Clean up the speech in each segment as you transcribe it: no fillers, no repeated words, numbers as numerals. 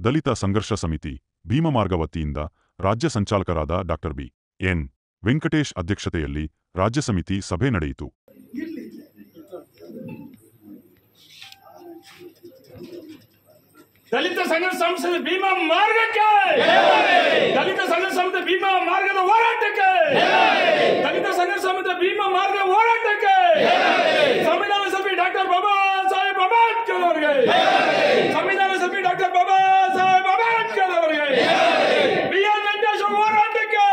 ದಲಿತ ಸಂಘರ್ಷ ಸಮಿತಿ ಭೀಮಮಾರ್ಗ ವತಿಯಿಂದ ರಾಜ್ಯ ಸಂಚಾಲಕರಾದ ಡಾಕ್ಟರ್ ಬಿ.ಎನ್. ವೆಂಕಟೇಶ್ ಅಧ್ಯಕ್ಷತೆಯಲ್ಲಿ ರಾಜ್ಯ ಸಮಿತಿ ಸಭೆ ನಡೆಯಿತು. ದಲಿತ ಸಂಘರ್ಷ ಸಂಸ್ಥೆ ಭೀಮಾ ಮಾರ್ಗಕ್ಕೆ, ದಲಿತ ಸಂಘರ್ಷ ಸಂಸ್ಥೆ ಭೀಮಾ ಮಾರ್ಗದ ಹೋರಾಟಕ್ಕೆ, ದಲಿತ ಸಂಘರ್ಷ ಸಂಸ್ಥೆ ಭೀಮಾ ಮಾರ್ಗ ಹೋರಾಟಕ್ಕೆ ಸಂವಿಧಾನ ಶಿಲ್ಪಿ ಡಾಕ್ಟರ್ ಬಾಬಾ ಸಾಹೇಬ್ ಅಂಬೇಡ್ಕರ್ ಅವರಿಗೆ, ಸಂವಿಧಾನ ಶಿಲ್ಪಿ ಡಾಕ್ಟರ್ ಬಾಬಾ ಸಾಹೇಬ್ ಅಂಬೇಡ್ಕರ್ ಅವರಿಗೆ, ಬಿ.ಎನ್. ವೆಂಕಟೇಶ್ ಹೋರಾಟಕ್ಕೆ,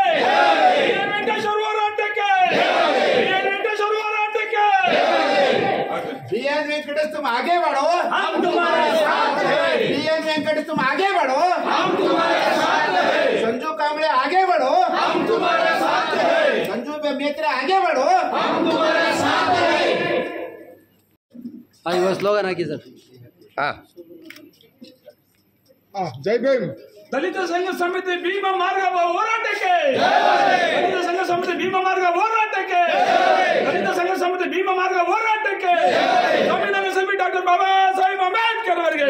ಬಿ.ಎನ್. ವೆಂಕಟೇಶ್ ಹೋರಾಟಕ್ಕೆ, ಬಿ.ಎನ್. ವೆಂಕಟೇಶ್ ಹೋರಾಟಕ್ಕೆ. बी.एन. वेंकटेश तुम आगे बढ़ो, हम तुम्हारे साथ हैं। बी.एन. वेंकटेश तुम आगे बढ़ो, हम तुम्हारे साथ हैं। संजू कांबळे आगे बढ़ो, हम तुम्हारे साथ हैं। संजू मेत्रे आगे बढ़ो, हम तुम्हारे साथ हैं। हाँ ये स्लोगन है कि सर हाँ जय भीम। ದಲಿತ ಸಂಘ ಸಮಿತಿ ಭೀಮಾ ಮಾರ್ಗ ಹೋರಾಟಕ್ಕೆ, ದಲಿತ ಸಂಘ ಸಮಿತಿ ಭೀಮಾ ಮಾರ್ಗ ಹೋರಾಟಕ್ಕೆ, ದಲಿತ ಸಂಘ ಸಮಿತಿ ಭೀಮಾ ಮಾರ್ಗ ಹೋರಾಟಕ್ಕೆ ಸಂವಿಧಾನ ಶಿಲ್ಪಿ ಡಾಕ್ಟರ್ ಬಾಬಾ ಸಾಹೇಬ್ ಅಂಬೇಡ್ಕರ್ ಅವರಿಗೆ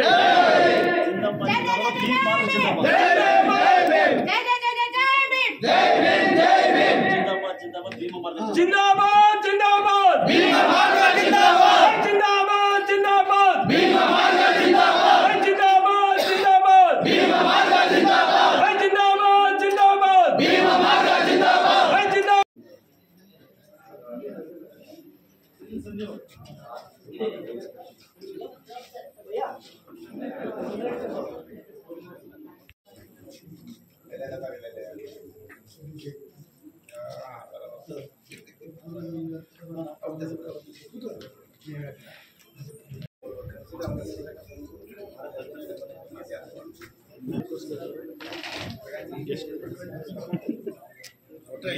ಜಿಂದಾಬಾದ್ ಜಿಂದಾಬಾದ್, ಭೀಮಾ ಮಾರ್ಗ ಜಿಂದಾಬಾದ್, ಜಿಂದಾಬಾದ್ ಜಿಂದಾಬಾದ್, ಭೀಮಾ ಮಾರ್ಗ ಜಿಂದಾಬಾದ್, ಜಿಂದಾಬಾದ್ ಜಿಂದಾಬಾದ್, ಭೀಮಾ ಮಾರ್ಗ ಜಿಂದಾಬಾದ್, ಜಿಂದಾಬಾದ್ ಜಿಂದಾಬಾದ್, ಭೀಮಾ ಮಾರ್ಗ ಜಿಂದಾಬಾದ್, ಜಿಂದಾಬಾದ್.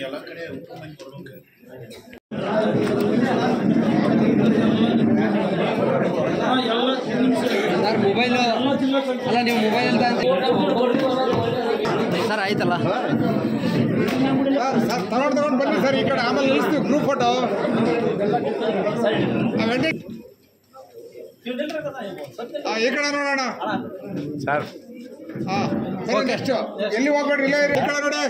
ಎಲ್ಲ ಕಡೆ ಕೊಡ್ಬೇಕು. ಸರ್ ಮೊಬೈಲ್ ಅಲ್ಲ ನೀವು ಮೊಬೈಲ್ ಅಂತ ಸರ್ ಆಯ್ತಲ್ಲ ಸರ್ ತಗೊಂಡು ಬನ್ನಿ ಸರ್ ಈ ಕಡೆ, ಆಮೇಲೆ ನಿಲ್ಲಿಸ್ತೀವಿ ಗ್ರೂಪ್ ಫೋಟೋ. ಈ ಕಡೆ ನೋಡೋಣ ಸರ್. ಹಾಂ ಸರಿ, ನೆಕ್ಸ್ಟ್ ಎಲ್ಲಿ ಹೋಗ್ಬೇಡ್ರಿ, ಇಲ್ಲ ಈ ಕಡೆ ನೋಡಿ.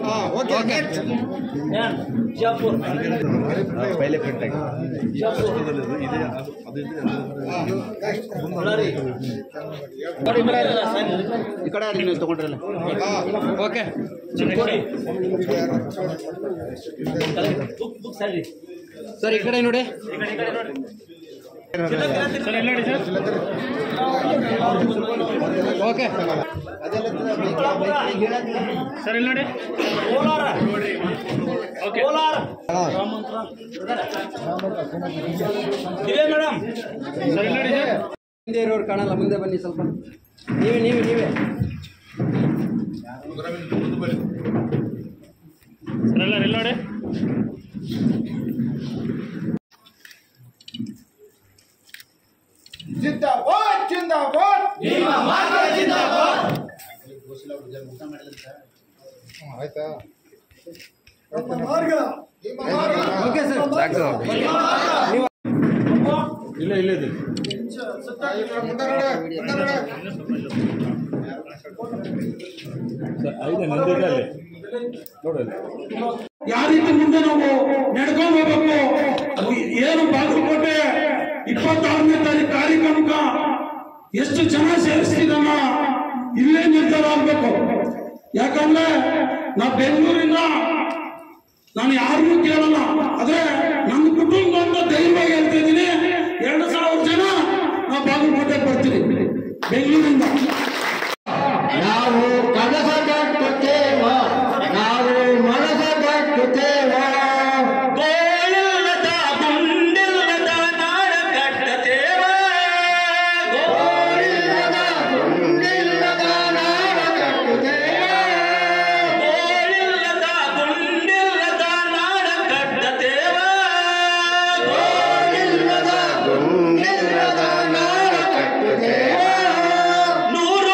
ಹಾಂ ಓಕೆ ನೆಕ್ಸ್ಟ್. ಪೈಲೆ ಪ್ರಿಂಟ್ ಆಗಿ ಈ ಕಡೆ ನೀವು ತಗೊಂಡ್ರಲ್ಲ. ಓಕೆ ಸರ್ ಈ ಕಡೆ ನೋಡಿ. ಓಕೆ ಸರ್ ಇಲ್ಲಿ ನೋಡಿ. ಮೇಡಮ್ ಸರ್ ಇಲ್ಲಿ ನೋಡಿ. ಹಿಂದೆ ಇರೋರು ಕಾಣಲ್ಲ, ಮುಂದೆ ಬನ್ನಿ ಸ್ವಲ್ಪ. ನೀವೇ ಸರ್ ಎಲ್ಲ ಇಲ್ಲಿ ನೋಡಿ. ಜಿಂದಾಬಾದ್ ಜಿಂದಾಬಾದ್, ಭೀಮಾ ಮಾರ್ಗ ಜಿಂದಾಬಾದ್. ಆಯ್ತಾ ಮಾರ್ಗ ಓಕೆ ಸರ್ ಸಾಕು. ಇಲ್ಲ ಇಲ್ಲ ಇದೆ ಯಾವ ರೀತಿ ಮುಂದೆ ನಾವು ನಡ್ಕೊಂಡು ಹೋಗ್ಬೇಕು, ಏನು ಬಾಗಲಕೋಟೆ 26ನೇ ತಾರೀಕು ಕಾರ್ಯಕ್ರಮಕ್ಕ ಎಷ್ಟು ಜನ ಸೇರಿಸ್ತಿದಮ್ಮ ಇಲ್ಲೇ ನಿರ್ಧಾರ ಆಗ್ಬೇಕು. ಯಾಕಂದ್ರೆ ನಾ ಬೆಂಗಳೂರಿಂದ ನಾನು ಯಾರನ್ನೂ ಕೇಳಲ್ಲ, ಆದ್ರೆ ನನ್ನ ಕುಟುಂಬ ಅಂತ ಧೈರ್ಯವಾಗಿ ಹೇಳ್ತಾ ಇದ್ದೀನಿ. 2,000 ಜನ ನಾವು ಬಾಗಲಕೋಟೆ ಬರ್ತೀವಿ ಬೆಂಗಳೂರಿಂದ. ನಾವು ಕನಸ ಕಟ್ಟುತ್ತೇವ, ನಾವು ಮನಸ ಕಟ್ಟುತ್ತೇವ. ಗೋಳಿಲ್ಲದ ಗುಂಡಿಲ್ಲದ ನಾಡ ಕಟ್ಟತೇವ, ಗೋಳಿಲ್ಲದ ಗುಂಡಿಲ್ಲದ ನಾಡ ಕಟ್ಟುತ್ತೇವ. ಗೋಳಿಲ್ಲದ ಗುಂಡಿಲ್ಲದ ನಾಡ ಕಟ್ಟತೇವ, ಗೋಳಿಲ್ಲದ ಗುಂಡಿಲ್ಲದ ನಾಡ ಕಟ್ಟುತ್ತೇವ. 100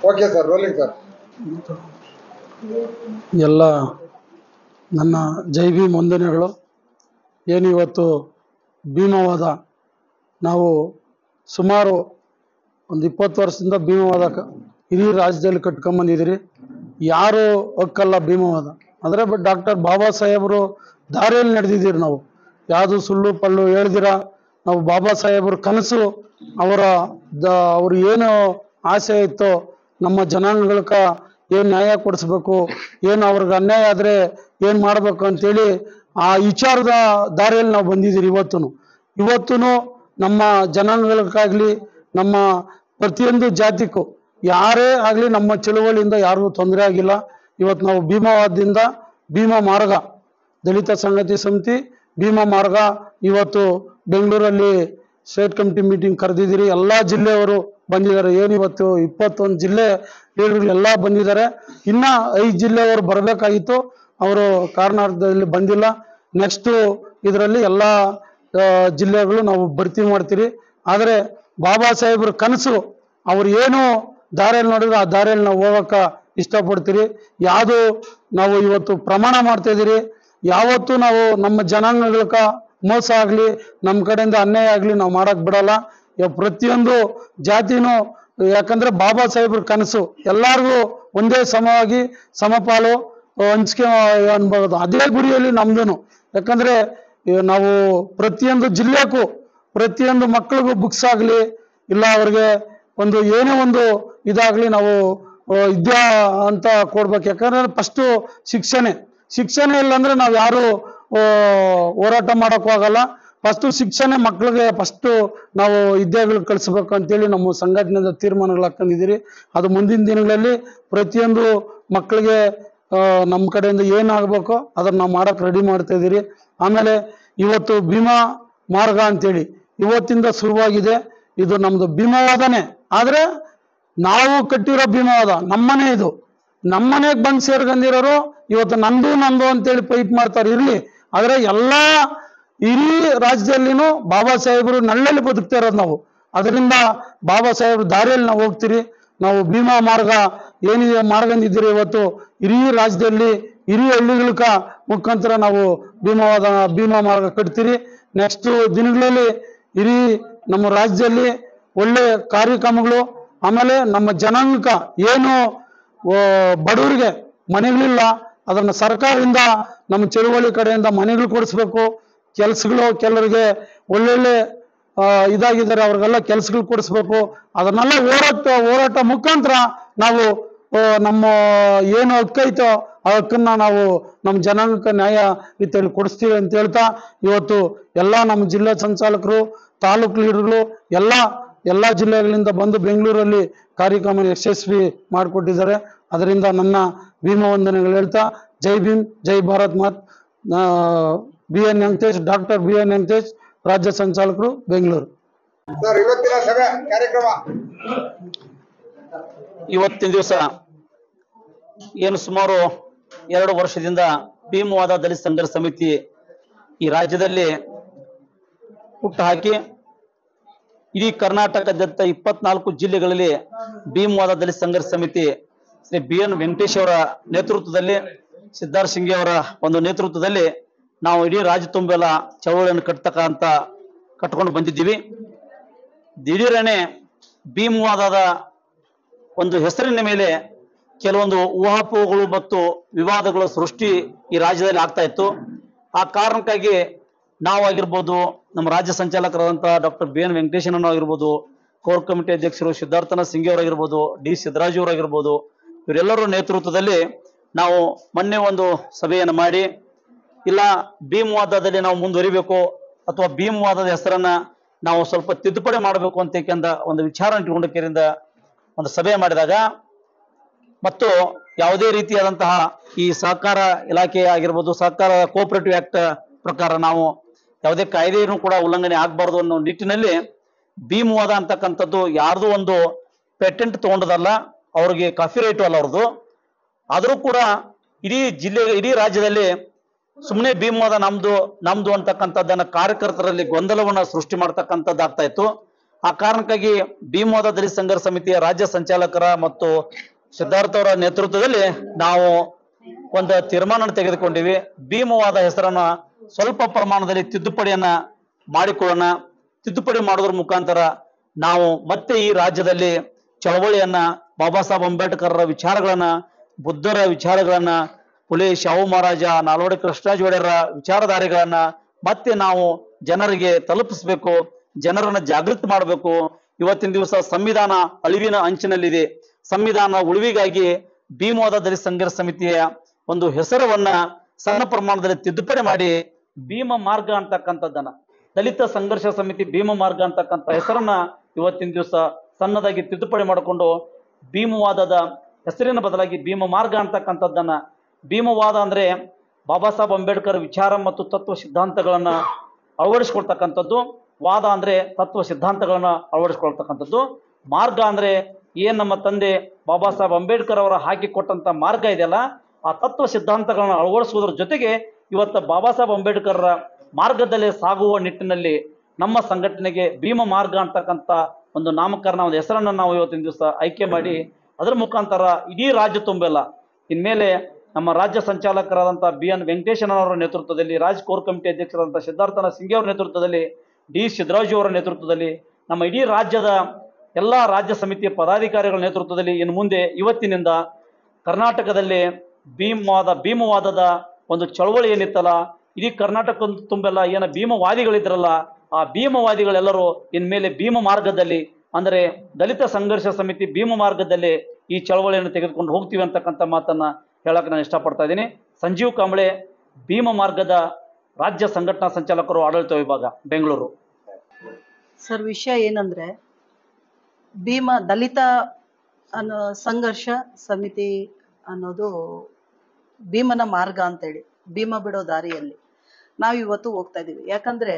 ಓಕೆ ಸರ್, ರೋಲಿಂಗ್ ಸರ್. ಎಲ್ಲ ನನ್ನ ಜೈ ಭೀಮ್ ವಂದನೆಗಳು. ಏನು ಇವತ್ತು ಭೀಮವಾದ ನಾವು ಸುಮಾರು ಒಂದು 20 ವರ್ಷದಿಂದ ಭೀಮವಾದ ಇಡೀ ರಾಜ್ಯದಲ್ಲಿ ಕಟ್ಕೊಂಬಂದಿದ್ದೀರಿ. ಯಾರು ಹಕ್ಕಲ್ಲ ಭೀಮವಾದ ಅಂದರೆ ಡಾಕ್ಟರ್ ಬಾಬಾ ಸಾಹೇಬರು ದಾರಿಯಲ್ಲಿ ನಡೆದಿದ್ದೀರಿ. ನಾವು ಯಾವುದು ಸುಳ್ಳು ಪಳ್ಳು ಹೇಳ್ದಿರ ನಾವು ಬಾಬಾ ಸಾಹೇಬರ ಕನಸು ಅವ್ರು ಏನು ಆಸೆ ಇತ್ತೋ ನಮ್ಮ ಜನಾಂಗಗಳಕ ಏನು ನ್ಯಾಯ ಕೊಡಿಸ್ಬೇಕು, ಏನು ಅವ್ರಿಗೆ ಅನ್ಯಾಯ ಆದರೆ ಏನು ಮಾಡಬೇಕು ಅಂತೇಳಿ ಆ ವಿಚಾರದ ದಾರಿಯಲ್ಲಿ ನಾವು ಬಂದಿದ್ದೀರಿ. ಇವತ್ತು ನಮ್ಮ ಜನಾಂಗಗಳಕ್ಕಾಗಲಿ ನಮ್ಮ ಪ್ರತಿಯೊಂದು ಜಾತಿಗೂ ಯಾರೇ ಆಗಲಿ ನಮ್ಮ ಚಳುವಳಿಯಿಂದ ಯಾರಿಗೂ ತೊಂದರೆ ಆಗಿಲ್ಲ. ಇವತ್ತು ನಾವು ಭೀಮವಾದದಿಂದ ಭೀಮಾ ಮಾರ್ಗ ದಲಿತ ಸಂಘಟಿ ಸಮಿತಿ ಭೀಮಾ ಮಾರ್ಗ ಇವತ್ತು ಬೆಂಗಳೂರಲ್ಲಿ ಸ್ಟೇಟ್ ಕಮಿಟಿ ಮೀಟಿಂಗ್ ಕರೆದಿದ್ದೀರಿ. ಎಲ್ಲ ಜಿಲ್ಲೆಯವರು ಬಂದಿದ್ದಾರೆ. ಏನಿವತ್ತು 21 ಜಿಲ್ಲೆ ಲೀಡರ್ಗಳು ಎಲ್ಲ ಬಂದಿದ್ದಾರೆ. ಇನ್ನು 5 ಜಿಲ್ಲೆಯವರು ಬರಬೇಕಾಗಿತ್ತು, ಅವರು ಕಾರಣದಲ್ಲಿ ಬಂದಿಲ್ಲ. ನೆಕ್ಸ್ಟು ಇದರಲ್ಲಿ ಎಲ್ಲ ಜಿಲ್ಲೆಗಳು ನಾವು ಭರ್ತಿ ಮಾಡ್ತೀರಿ. ಆದರೆ ಬಾಬಾ ಸಾಹೇಬ್ರ ಕನಸು ಅವ್ರು ಏನು ದಾರಿಯಲ್ಲಿ ನೋಡಿದ್ರೆ ಆ ದಾರಿಯಲ್ಲಿ ನಾವು ಹೋಗೋಕೆ ಇಷ್ಟಪಡ್ತೀರಿ. ಯಾವುದು ನಾವು ಇವತ್ತು ಪ್ರಮಾಣ ಮಾಡ್ತಾ ಇದ್ದೀರಿ, ಯಾವತ್ತೂ ನಾವು ನಮ್ಮ ಜನಾಂಗಗಳಕ ಮೋಸ ಆಗಲಿ ನಮ್ಮ ಕಡೆಯಿಂದ ಅನ್ಯಾಯ ಆಗಲಿ ನಾವು ಮಾಡಕ್ ಬಿಡಲ್ಲ. ಪ್ರತಿಯೊಂದು ಜಾತಿನೂ ಯಾಕಂದ್ರೆ ಬಾಬಾ ಸಾಹೇಬ್ರ ಕನಸು ಎಲ್ಲರಿಗೂ ಒಂದೇ ಸಮವಾಗಿ ಸಮಪಾಲು ಹಂಚಿಕೆ ಅನ್ಬೋದು. ಅದೇ ಗುರಿಯಲ್ಲಿ ನಮ್ದು. ಯಾಕಂದ್ರೆ ನಾವು ಪ್ರತಿಯೊಂದು ಜಿಲ್ಲೆಗೂ ಪ್ರತಿಯೊಂದು ಮಕ್ಕಳಿಗೂ ಬುಕ್ಸ್ ಆಗಲಿ ಇಲ್ಲ ಅವ್ರಿಗೆ ಒಂದು ಏನೇ ಒಂದು ಇದಾಗಲಿ ನಾವು ವಿದ್ಯಾ ಅಂತ ಕೊಡ್ಬೇಕು. ಯಾಕಂದ್ರೆ ಫಸ್ಟು ಶಿಕ್ಷಣ ಇಲ್ಲಾಂದ್ರೆ ನಾವು ಯಾರು ಹೋರಾಟ ಮಾಡೋಕ್ಕೂ ಆಗಲ್ಲ. ಫಸ್ಟು ಶಿಕ್ಷಣ ಮಕ್ಕಳಿಗೆ ಫಸ್ಟು ನಾವು ವಿದ್ಯಾಗಳು ಕಳಿಸ್ಬೇಕು ಅಂತೇಳಿ ನಮ್ಮ ಸಂಘಟನೆದ ತೀರ್ಮಾನಗಳು ಹಾಕೊಂಡಿದ್ದೀರಿ. ಅದು ಮುಂದಿನ ದಿನಗಳಲ್ಲಿ ಪ್ರತಿಯೊಂದು ಮಕ್ಕಳಿಗೆ ನಮ್ಮ ಕಡೆಯಿಂದ ಏನಾಗಬೇಕೋ ಅದನ್ನು ನಾವು ಮಾಡೋಕೆ ರೆಡಿ ಮಾಡ್ತಾ ಇದ್ದೀರಿ. ಆಮೇಲೆ ಇವತ್ತು ಭೀಮಾ ಮಾರ್ಗ ಅಂತೇಳಿ ಇವತ್ತಿಂದ ಶುರುವಾಗಿದೆ. ಇದು ನಮ್ಮದು ಭೀಮವಾದನೇ, ಆದರೆ ನಾವು ಕಟ್ಟಿರೋ ಭೀಮವಾದ ನಮ್ಮನೆ. ಇದು ನಮ್ಮನೆಗೆ ಬಂದು ಸೇರ್ಕೊಂಡಿರೋರು ಇವತ್ತು ನಂದು ಅಂತೇಳಿ ಫೈಟ್ ಮಾಡ್ತಾರೆ. ಇರಲಿ, ಆದರೆ ಎಲ್ಲ ಇಡೀ ರಾಜ್ಯದಲ್ಲಿನೂ ಬಾಬಾ ಸಾಹೇಬರು ನಳ್ಳಲ್ಲಿ ಬದುಕ್ತಾ ಇರೋದು ನಾವು. ಅದರಿಂದ ಬಾಬಾ ಸಾಹೇಬ್ರ ದಾರಿಯಲ್ಲಿ ನಾವು ಹೋಗ್ತೀರಿ. ನಾವು ಭೀಮಾ ಮಾರ್ಗ ಏನಿದೆ ಮಾಡ್ಕೊಂಡಿದ್ದೀರಿ ಇವತ್ತು ಇಡೀ ರಾಜ್ಯದಲ್ಲಿ ಇಡೀ ಹಳ್ಳಿಗಳಕ ಮುಖಾಂತರ ನಾವು ಭೀಮಾ ಮಾರ್ಗ ಕಟ್ತೀರಿ. ನೆಕ್ಸ್ಟ್ ದಿನಗಳಲ್ಲಿ ಇಡೀ ನಮ್ಮ ರಾಜ್ಯದಲ್ಲಿ ಒಳ್ಳೆ ಕಾರ್ಯಕ್ರಮಗಳು, ಆಮೇಲೆ ನಮ್ಮ ಜನಾಂಗ ಏನು ಬಡವರಿಗೆ ಮನೆಗಳಿಲ್ಲ ಅದನ್ನು ಸರ್ಕಾರದಿಂದ ನಮ್ಮ ಚಳುವಳಿ ಕಡೆಯಿಂದ ಮನೆಗಳು ಕೊಡಿಸ್ಬೇಕು. ಕೆಲಸಗಳು ಕೆಲವರಿಗೆ ಒಳ್ಳೊಳ್ಳೆ ಇದಾಗಿದ್ದಾರೆ, ಅವ್ರಿಗೆಲ್ಲ ಕೆಲಸಗಳು ಕೊಡಿಸ್ಬೇಕು. ಅದನ್ನೆಲ್ಲ ಹೋರಾಟ ಮುಖಾಂತರ ನಾವು ನಮ್ಮ ಏನು ಹಕ್ಕೈತೋ ಆ ಹಕ್ಕನ್ನ ನಾವು ನಮ್ಮ ಜನಾಂಗಕ್ಕೆ ನ್ಯಾಯ ರೀತಿಯಲ್ಲಿ ಕೊಡಿಸ್ತೀವಿ ಅಂತ ಹೇಳ್ತಾ ಇವತ್ತು ಎಲ್ಲ ನಮ್ಮ ಜಿಲ್ಲಾ ಸಂಚಾಲಕರು ತಾಲೂಕು ಲೀಡರ್ಗಳು ಎಲ್ಲ ಜಿಲ್ಲೆಗಳಿಂದ ಬಂದು ಬೆಂಗಳೂರಲ್ಲಿ ಕಾರ್ಯಕ್ರಮ ಯಶಸ್ವಿ ಮಾಡಿಕೊಟ್ಟಿದ್ದಾರೆ. ಅದರಿಂದ ನನ್ನ ಭೀಮಾ ವಂದನೆಗಳು ಹೇಳ್ತಾ ಜೈ ಭೀಮ್, ಜೈ ಭಾರತ್ ಮಾತ್. BN Venkatesh, doctor BN Venkatesh, ರಾಜ್ಯ ಸಂಚಾಲಕರು, ಬೆಂಗಳೂರು. ಸರ್, ಇವತ್ತಿನ ಸಭೆ ಕಾರ್ಯಕ್ರಮ ಇವತ್ತಿನ ದಿವಸ ಏನು ಸುಮಾರು 2 ವರ್ಷದಿಂದ ಭೀಮವಾದ ದಲಿತ ಸಂಘರ್ಷ ಸಮಿತಿ ಈ ರಾಜ್ಯದಲ್ಲಿ ಹುಟ್ಟುಹಾಕಿ ಇಡೀ ಕರ್ನಾಟಕದಂತ 24 ಜಿಲ್ಲೆಗಳಲ್ಲಿ ಭೀಮವಾದ ದಲಿತ ಸಂಘರ್ಷ ಸಮಿತಿ ಶ್ರೀ BN ವೆಂಕಟೇಶ್ ಅವರ ನೇತೃತ್ವದಲ್ಲಿ, ಸಿದ್ಧಾರ್ಥ ಸಿಂಗಿ ಅವರ ಒಂದು ನೇತೃತ್ವದಲ್ಲಿ ನಾವು ಇಡೀ ರಾಜ್ಯ ತುಂಬೆಲ್ಲ ಚಳವಳಿಯನ್ನು ಕಟ್ಕೊಂಡು ಬಂದಿದ್ದೀವಿ. ದಿಢೀರನೆ ಭೀಮವಾದದ ಒಂದು ಹೆಸರಿನ ಮೇಲೆ ಕೆಲವೊಂದು ಊಹಾಪೋಹಗಳು ಮತ್ತು ವಿವಾದಗಳ ಸೃಷ್ಟಿ ಈ ರಾಜ್ಯದಲ್ಲಿ ಆಗ್ತಾ ಇತ್ತು. ಆ ಕಾರಣಕ್ಕಾಗಿ ನಾವಾಗಿರ್ಬೋದು, ನಮ್ಮ ರಾಜ್ಯ ಸಂಚಾಲಕರಾದಂತಹ ಡಾಕ್ಟರ್ BN ವೆಂಕಟೇಶನ್ ಆಗಿರ್ಬೋದು, ಕೋರ್ ಕಮಿಟಿ ಅಧ್ಯಕ್ಷರು ಸಿದ್ಧಾರ್ಥನಾಥ್ ಸಿಂಗಿ ಅವರಾಗಿರ್ಬೋದು, D ಸಿದ್ದರಾಜು ಅವರಾಗಿರ್ಬೋದು, ಇವರೆಲ್ಲರ ನೇತೃತ್ವದಲ್ಲಿ ನಾವು ಮೊನ್ನೆ ಒಂದು ಸಭೆಯನ್ನು ಮಾಡಿ ಇಲ್ಲ ಭೀಮವಾದದಲ್ಲಿ ನಾವು ಮುಂದುವರಿಬೇಕು ಅಥವಾ ಭೀಮವಾದದ ಹೆಸರನ್ನ ನಾವು ಸ್ವಲ್ಪ ತಿದ್ದುಪಡಿ ಮಾಡಬೇಕು ಅಂತ ಒಂದು ವಿಚಾರ ಇಟ್ಟುಕೊಂಡರಿಂದ ಒಂದು ಸಭೆ ಮಾಡಿದಾಗ ಮತ್ತು ಯಾವುದೇ ರೀತಿಯಾದಂತಹ ಈ ಸಹಕಾರ ಇಲಾಖೆ ಆಗಿರ್ಬೋದು, ಸಹಕಾರ ಕೋಆಪರೇಟಿವ್ ಆಕ್ಟ್ ಪ್ರಕಾರ ನಾವು ಯಾವುದೇ ಕಾಯ್ದೆಯನ್ನು ಕೂಡ ಉಲ್ಲಂಘನೆ ಆಗಬಾರ್ದು ಅನ್ನೋ ನಿಟ್ಟಿನಲ್ಲಿ ಭೀಮವಾದ ಅಂತಕ್ಕಂಥದ್ದು ಯಾರ್ದು ಒಂದು ಪೇಟೆಂಟ್ ತಗೊಂಡದಲ್ಲ, ಅವ್ರಿಗೆ ಕಾಪಿ ರೈಟು ಅಲ್ಲ ಅವ್ರದ್ದು. ಆದರೂ ಕೂಡ ಇಡೀ ರಾಜ್ಯದಲ್ಲಿ ಸುಮ್ಮನೆ ಭೀಮವಾದ ನಮ್ದು ಅಂತಕ್ಕಂಥದ್ದನ್ನ ಕಾರ್ಯಕರ್ತರಲ್ಲಿ ಗೊಂದಲವನ್ನ ಸೃಷ್ಟಿ ಮಾಡ್ತಕ್ಕಂಥದ್ದು ಆಗ್ತಾ ಇತ್ತು. ಆ ಕಾರಣಕ್ಕಾಗಿ ಭೀಮವಾದ ದಲಿತ ಸಂಘರ್ಷ ಸಮಿತಿಯ ರಾಜ್ಯ ಸಂಚಾಲಕರ ಮತ್ತು ಸಿದ್ಧಾರ್ಥ ಅವರ ನೇತೃತ್ವದಲ್ಲಿ ನಾವು ಒಂದು ತೀರ್ಮಾನ ತೆಗೆದುಕೊಂಡಿವಿ. ಭೀಮವಾದ ಹೆಸರನ್ನ ಸ್ವಲ್ಪ ಪ್ರಮಾಣದಲ್ಲಿ ತಿದ್ದುಪಡಿಯನ್ನ ಮಾಡಿಕೊಳ್ಳೋಣ. ತಿದ್ದುಪಡಿ ಮಾಡೋದ್ರ ಮುಖಾಂತರ ನಾವು ಮತ್ತೆ ಈ ರಾಜ್ಯದಲ್ಲಿ ಚಳವಳಿಯನ್ನ, ಬಾಬಾ ಸಾಹೇಬ್ ಅಂಬೇಡ್ಕರ್ ವಿಚಾರಗಳನ್ನ, ಬುದ್ಧರ ವಿಚಾರಗಳನ್ನ, ಪುಲೆ ಶಾಹು ಮಹಾರಾಜ, ನಾಲ್ವಡಿ ಕೃಷ್ಣರಾಜ ಒಡೆಯರ ವಿಚಾರಧಾರೆಗಳನ್ನ ಮತ್ತೆ ನಾವು ಜನರಿಗೆ ತಲುಪಿಸ್ಬೇಕು, ಜನರನ್ನ ಜಾಗೃತಿ ಮಾಡಬೇಕು. ಇವತ್ತಿನ ದಿವಸ ಸಂವಿಧಾನ ಅಳಿವಿನ ಅಂಚಿನಲ್ಲಿದೆ. ಸಂವಿಧಾನ ಉಳಿವಿಗಾಗಿ ಭೀಮವಾದ ದಲಿತ ಸಂಘರ್ಷ ಸಮಿತಿಯ ಒಂದು ಹೆಸರನ್ನ ಸಣ್ಣ ಪ್ರಮಾಣದಲ್ಲಿ ತಿದ್ದುಪಡಿ ಮಾಡಿ ಭೀಮ ಮಾರ್ಗ ಅಂತಕ್ಕಂಥದ್ದನ್ನ, ದಲಿತ ಸಂಘರ್ಷ ಸಮಿತಿ ಭೀಮ ಮಾರ್ಗ ಅಂತಕ್ಕಂಥ ಹೆಸರನ್ನ ಇವತ್ತಿನ ದಿವಸ ಸಣ್ಣದಾಗಿ ತಿದ್ದುಪಡಿ ಮಾಡಿಕೊಂಡು ಭೀಮವಾದದ ಹೆಸರಿನ ಬದಲಾಗಿ ಭೀಮ ಮಾರ್ಗ ಅಂತಕ್ಕಂಥದ್ದನ್ನ, ಭೀಮವಾದ ಅಂದ್ರೆ ಬಾಬಾ ಸಾಹೇಬ್ ಅಂಬೇಡ್ಕರ್ ವಿಚಾರ ಮತ್ತು ತತ್ವ ಸಿದ್ಧಾಂತಗಳನ್ನ ಅಳವಡಿಸ್ಕೊಳ್ತಕ್ಕಂಥದ್ದು, ವಾದ ಅಂದ್ರೆ ತತ್ವ ಸಿದ್ಧಾಂತಗಳನ್ನ ಅಳವಡಿಸ್ಕೊಳ್ತಕ್ಕಂಥದ್ದು, ಮಾರ್ಗ ಅಂದ್ರೆ ಏನ್ ನಮ್ಮ ತಂದೆ ಬಾಬಾ ಸಾಹೇಬ್ ಅಂಬೇಡ್ಕರ್ ಅವರ ಹಾಕಿಕೊಟ್ಟಂತ ಮಾರ್ಗ ಇದೆಯಲ್ಲ, ಆ ತತ್ವ ಸಿದ್ಧಾಂತಗಳನ್ನ ಅಳವಡಿಸುವುದರ ಜೊತೆಗೆ ಇವತ್ತು ಬಾಬಾ ಸಾಹೇಬ್ ಅಂಬೇಡ್ಕರ್ ಮಾರ್ಗದಲ್ಲೇ ಸಾಗುವ ನಿಟ್ಟಿನಲ್ಲಿ ನಮ್ಮ ಸಂಘಟನೆಗೆ ಭೀಮ ಮಾರ್ಗ ಅಂತಕ್ಕಂಥ ಒಂದು ನಾಮಕರಣ, ಒಂದು ಹೆಸರನ್ನು ನಾವು ಇವತ್ತಿನ ದಿವಸ ಆಯ್ಕೆ ಮಾಡಿ ಅದರ ಮುಖಾಂತರ ಇಡೀ ರಾಜ್ಯ ತುಂಬೆಲ್ಲ ಇನ್ಮೇಲೆ ನಮ್ಮ ರಾಜ್ಯ ಸಂಚಾಲಕರಾದಂತಹ BN ವೆಂಕಟೇಶನವರ ನೇತೃತ್ವದಲ್ಲಿ, ರಾಜ್ ಕೋರ್ ಕಮಿಟಿ ಅಧ್ಯಕ್ಷರಾದಂತಹ ಸಿದ್ಧಾರ್ಥನ ಸಿಂಗೆ ಅವರ ನೇತೃತ್ವದಲ್ಲಿ, D ಸಿದ್ದರಾಜು ಅವರ ನೇತೃತ್ವದಲ್ಲಿ, ನಮ್ಮ ಇಡೀ ರಾಜ್ಯದ ಎಲ್ಲಾ ರಾಜ್ಯ ಸಮಿತಿಯ ಪದಾಧಿಕಾರಿಗಳ ನೇತೃತ್ವದಲ್ಲಿ ಇನ್ನು ಮುಂದೆ ಇವತ್ತಿನಿಂದ ಕರ್ನಾಟಕದಲ್ಲಿ ಭೀಮವಾದದ ಒಂದು ಚಳವಳಿ ಏನಿತ್ತಲ್ಲ, ಇಡೀ ಕರ್ನಾಟಕ ತುಂಬೆಲ್ಲ ಏನ ಭೀಮವಾದಿಗಳಿದ್ರಲ್ಲ, ಆ ಭೀಮವಾದಿಗಳೆಲ್ಲರೂ ಇನ್ಮೇಲೆ ಭೀಮ ಮಾರ್ಗದಲ್ಲಿ ಅಂದರೆ ದಲಿತ ಸಂಘರ್ಷ ಸಮಿತಿ ಭೀಮ ಮಾರ್ಗದಲ್ಲಿ ಈ ಚಳವಳಿಯನ್ನು ತೆಗೆದುಕೊಂಡು ಹೋಗ್ತೀವಿ ಅಂತಕ್ಕಂಥ ಮಾತನ್ನ ಹೇಳಕ್ಕೆ ನಾನು ಇಷ್ಟಪಡ್ತಾ ಇದ್ದೀನಿ. ಸಂಜೀವ್ ಕಾಂಬಳೆ, ಭೀಮ ಮಾರ್ಗದ ರಾಜ್ಯ ಸಂಘಟನಾ ಸಂಚಾಲಕರು, ಆಡಳಿತ ವಿಭಾಗ, ಬೆಂಗಳೂರು. ಸರ್, ವಿಷಯ ಏನಂದ್ರೆ ದಲಿತ ಅನ್ನೋ ಸಂಘರ್ಷ ಸಮಿತಿ ಅನ್ನೋದು ಭೀಮನ ಮಾರ್ಗ ಅಂತೇಳಿ, ಭೀಮ ಬಿಡೋ ದಾರಿಯಲ್ಲಿ ನಾವು ಇವತ್ತು ಹೋಗ್ತಾ ಇದೀವಿ. ಯಾಕಂದ್ರೆ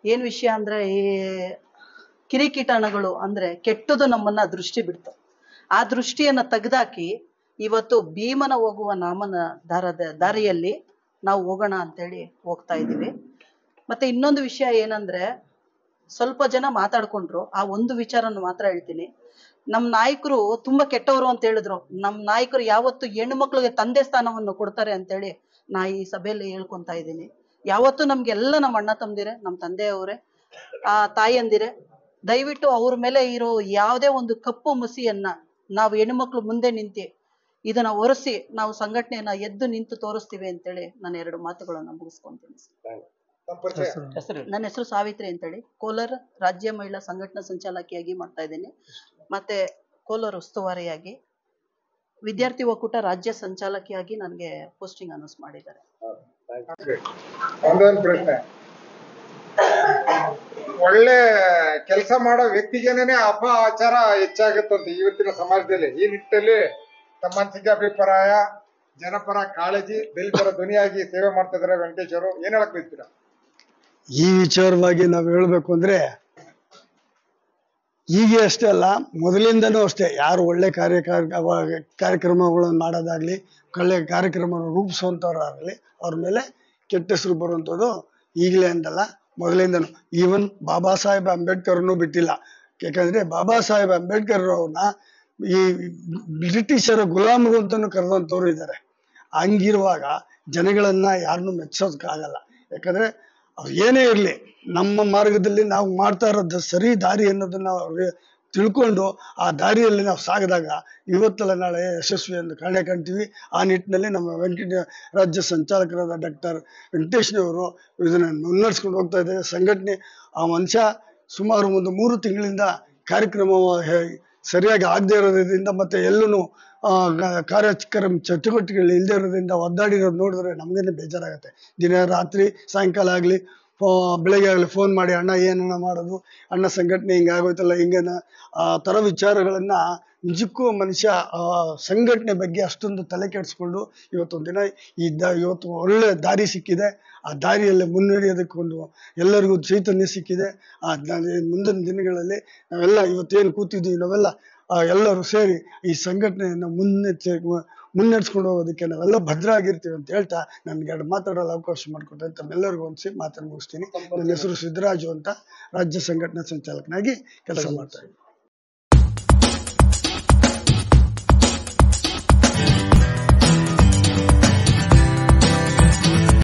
ಏನ್ ವಿಷಯ ಅಂದ್ರೆ ಈ ಕಿರಿಕಿಟಾಣಗಳು ಅಂದ್ರೆ ಕೆಟ್ಟದು ನಮ್ಮನ್ನ ದೃಷ್ಟಿ ಬಿಡ್ತು. ಆ ದೃಷ್ಟಿಯನ್ನ ತೆಗೆದಾಕಿ ಇವತ್ತು ಭೀಮನ ಹೋಗುವ ನಾಮನ ದಾರಿಯಲ್ಲಿ ನಾವು ಹೋಗೋಣ ಅಂತೇಳಿ ಹೋಗ್ತಾ ಇದೀವಿ. ಮತ್ತೆ ಇನ್ನೊಂದು ವಿಷಯ ಏನಂದ್ರೆ, ಸ್ವಲ್ಪ ಜನ ಮಾತಾಡ್ಕೊಂಡ್ರು, ಆ ಒಂದು ವಿಚಾರನ ಮಾತ್ರ ಹೇಳ್ತೀನಿ. ನಮ್ ನಾಯಕರು ತುಂಬಾ ಕೆಟ್ಟವರು ಅಂತ ಹೇಳಿದ್ರು. ನಮ್ ನಾಯಕರು ಯಾವತ್ತು ಹೆಣ್ಣು ಮಕ್ಳಿಗೆ ತಂದೆ ಸ್ಥಾನವನ್ನು ಕೊಡ್ತಾರೆ ಅಂತೇಳಿ ನಾ ಈ ಸಭೆಯಲ್ಲಿ ಹೇಳ್ಕೊಂತ ಇದ್ದೀನಿ. ಯಾವತ್ತು ನಮ್ಗೆಲ್ಲ ನಮ್ಮ ಅಣ್ಣ ತಮ್ಮದಿರೆ, ನಮ್ಮ ತಂದೆಯವರೇ, ಆ ತಾಯಿಯಂದಿರೆ, ದಯವಿಟ್ಟು ಅವ್ರ ಮೇಲೆ ಇರೋ ಯಾವುದೇ ಒಂದು ಕಪ್ಪು ಮಸಿಯನ್ನ ನಾವು ಹೆಣ್ಮಕ್ಳು ಮುಂದೆ ನಿಂತಿ ಇದನ್ನ ಒರೆಸಿ ನಾವು ಸಂಘಟನೆಯನ್ನ ಎದ್ದು ನಿಂತು ತೋರಿಸ್ತೀವಿ ಅಂತೇಳಿ ನಾನು 2 ಮಾತುಗಳನ್ನ ಮುಗಿಸ್ಕೊಂತೀನಿ. ನನ್ನ ಹೆಸರು ಸಾವಿತ್ರಿ ಅಂತೇಳಿ, ಕೋಲಾರ ರಾಜ್ಯ ಮಹಿಳಾ ಸಂಘಟನಾ ಸಂಚಾಲಕಿಯಾಗಿ ಮಾಡ್ತಾ ಇದ್ದೀನಿ. ಮತ್ತೆ ಕೋಲಾರ ಉಸ್ತುವಾರಿಯಾಗಿ, ವಿದ್ಯಾರ್ಥಿ ಒಕ್ಕೂಟ ರಾಜ್ಯ ಸಂಚಾಲಕಿಯಾಗಿ ನನಗೆ ಪೋಸ್ಟಿಂಗ್ ಅನೌನ್ಸ್ ಮಾಡಿದ್ದಾರೆ. ಒಂದೊಂದು ಪ್ರಶ್ನೆ, ಒಳ್ಳೆ ಕೆಲಸ ಮಾಡೋ ವ್ಯಕ್ತಿಗೇನೆ ಅಪಚಾರ ಹೆಚ್ಚಾಗುತ್ತಂತೆ ಇವತ್ತಿನ ಸಮಾಜದಲ್ಲಿ. ಈ ನಿಟ್ಟಿನಲ್ಲಿ ತಮ್ಮ ಅನಿಸಿಕೆ, ಅಭಿಪ್ರಾಯ, ಜನಪರ ಕಾಳಜಿ, ದಲಿತರ ಧ್ವನಿಯಾಗಿ ಸೇವೆ ಮಾಡ್ತಾ ಇದಾರೆ ವೆಂಕಟೇಶ್ ಅವರು, ಏನ್ ಹೇಳಕ್ ಬಯಸ್ತೀರಾ? ಈ ವಿಚಾರವಾಗಿ ನಾವು ಹೇಳ್ಬೇಕು ಅಂದ್ರೆ, ಹೀಗೆ ಅಷ್ಟೇ ಅಲ್ಲ, ಮೊದಲಿಂದನೂ ಅಷ್ಟೇ ಯಾರು ಒಳ್ಳೆ ಕಾರ್ಯಕ್ರಮಗಳನ್ನು ಮಾಡೋದಾಗ್ಲಿ, ಒಳ್ಳೆ ಕಾರ್ಯಕ್ರಮವನ್ನು ರೂಪಿಸುವಂಥವ್ರಾಗಲಿ ಅವ್ರ ಮೇಲೆ ಕೆಟ್ಟ ಹೆಸರು ಬರುವಂಥದ್ದು ಈಗಲೇ ಅಂತಲ್ಲ, ಮೊದಲಿಂದನೂ. ಈವನ್ ಬಾಬಾ ಸಾಹೇಬ್ ಅಂಬೇಡ್ಕರ್ನು ಬಿಟ್ಟಿಲ್ಲ. ಯಾಕಂದ್ರೆ ಬಾಬಾ ಸಾಹೇಬ್ ಅಂಬೇಡ್ಕರ್ ಅವ್ರನ್ನ ಈ ಬ್ರಿಟಿಷರ ಗುಲಾಮರು ಅಂತಾನು ಕರೆದಂಥವ್ರು ಇದ್ದಾರೆ. ಹಂಗಿರುವಾಗ ಜನಗಳನ್ನ ಯಾರನ್ನು ಮೆಚ್ಚೋದಕ್ಕಾಗಲ್ಲ. ಯಾಕಂದ್ರೆ ಅವ್ರು ಏನೇ ಇರಲಿ, ನಮ್ಮ ಮಾರ್ಗದಲ್ಲಿ ನಾವು ಮಾಡ್ತಾ ಇರೋದು ಸರಿ ದಾರಿ ಅನ್ನೋದನ್ನ ಅವ್ರಿಗೆ ತಿಳ್ಕೊಂಡು ಆ ದಾರಿಯಲ್ಲಿ ನಾವು ಸಾಗಿದಾಗ ಇವತ್ತಲ್ಲ ನಾಳೆ ಯಶಸ್ವಿ ಎಂದು ಕಾಣ್ತೀವಿ. ಆ ನಿಟ್ಟಿನಲ್ಲಿ ನಮ್ಮ ರಾಜ್ಯ ಸಂಚಾಲಕರಾದ ಡಾಕ್ಟರ್ ವೆಂಕಟೇಶ್ನವರು ಇದನ್ನ ಮುನ್ನಡೆಸ್ಕೊಂಡು ಹೋಗ್ತಾ ಇದ್ದಾರೆ. ಸಂಘಟನೆ ಆ ಮನುಷ್ಯ ಸುಮಾರು ಒಂದು 3 ತಿಂಗಳಿಂದ ಕಾರ್ಯಕ್ರಮ ಸರಿಯಾಗಿ ಆಗದೆ ಇರೋದ್ರಿಂದ ಮತ್ತೆ ಎಲ್ಲೂ ಕಾರ್ಯಕ್ರಮ ಚಟುವಟಿಕೆಗಳು ಇಲ್ಲದೆ ಇರೋದ್ರಿಂದ ಒದ್ದಾಡಿರೋದು ನೋಡಿದ್ರೆ ನಮಗೇನೆ ಬೇಜಾರಾಗುತ್ತೆ. ದಿನ ರಾತ್ರಿ ಸಾಯಂಕಾಲ ಆಗಲಿ ಬೆಳಗ್ಗೆ ಆಗಲಿ ಫೋನ್ ಮಾಡಿ, ಅಣ್ಣ ಏನನ್ನ ಮಾಡೋದು, ಅಣ್ಣ ಸಂಘಟನೆ ಹಿಂಗಾಗೋಯ್ತಲ್ಲ, ಹಿಂಗೇನ ಆ ಥರ ವಿಚಾರಗಳನ್ನು ನಿಜಕ್ಕೂ ಮನುಷ್ಯ ಸಂಘಟನೆ ಬಗ್ಗೆ ಅಷ್ಟೊಂದು ತಲೆ ಕೆಡಿಸ್ಕೊಂಡು ಇವತ್ತೊಂದು ದಿನ ಇವತ್ತು ಒಳ್ಳೆ ದಾರಿ ಸಿಕ್ಕಿದೆ. ಆ ದಾರಿಯಲ್ಲಿ ಮುನ್ನಡೆಯೋದಕ್ಕೆ ಎಲ್ಲರಿಗೂ ಚೈತನ್ಯ ಸಿಕ್ಕಿದೆ. ಆ ಮುಂದಿನ ದಿನಗಳಲ್ಲಿ ನಾವೆಲ್ಲ ಇವತ್ತೇನು ಕೂತಿದ್ದೀವಿ ನಾವೆಲ್ಲ ಎಲ್ಲರೂ ಸೇರಿ ಈ ಸಂಘಟನೆಯನ್ನು ಮುನ್ನಡೆಸ್ಕೊಂಡು ಹೋಗೋದಕ್ಕೆ ನಾವೆಲ್ಲ ಭದ್ರ ಆಗಿರ್ತೀವಿ ಅಂತ ಹೇಳ್ತಾ ನನ್ಗೆ 2 ಮಾತಾಡಲು ಅವಕಾಶ ಮಾಡಿಕೊಟ್ಟೆ ತಮ್ಮೆಲ್ಲರಿಗೂ ಮಾತನ್ನು ಮುಗಿಸ್ತೀನಿ. ನನ್ನ ಹೆಸರು ಸಿದ್ದರಾಜು ಅಂತ, ರಾಜ್ಯ ಸಂಘಟನಾ ಸಂಚಾಲಕನಾಗಿ ಕೆಲಸ ಮಾಡ್ತಾ ಇದ್ದೀನಿ.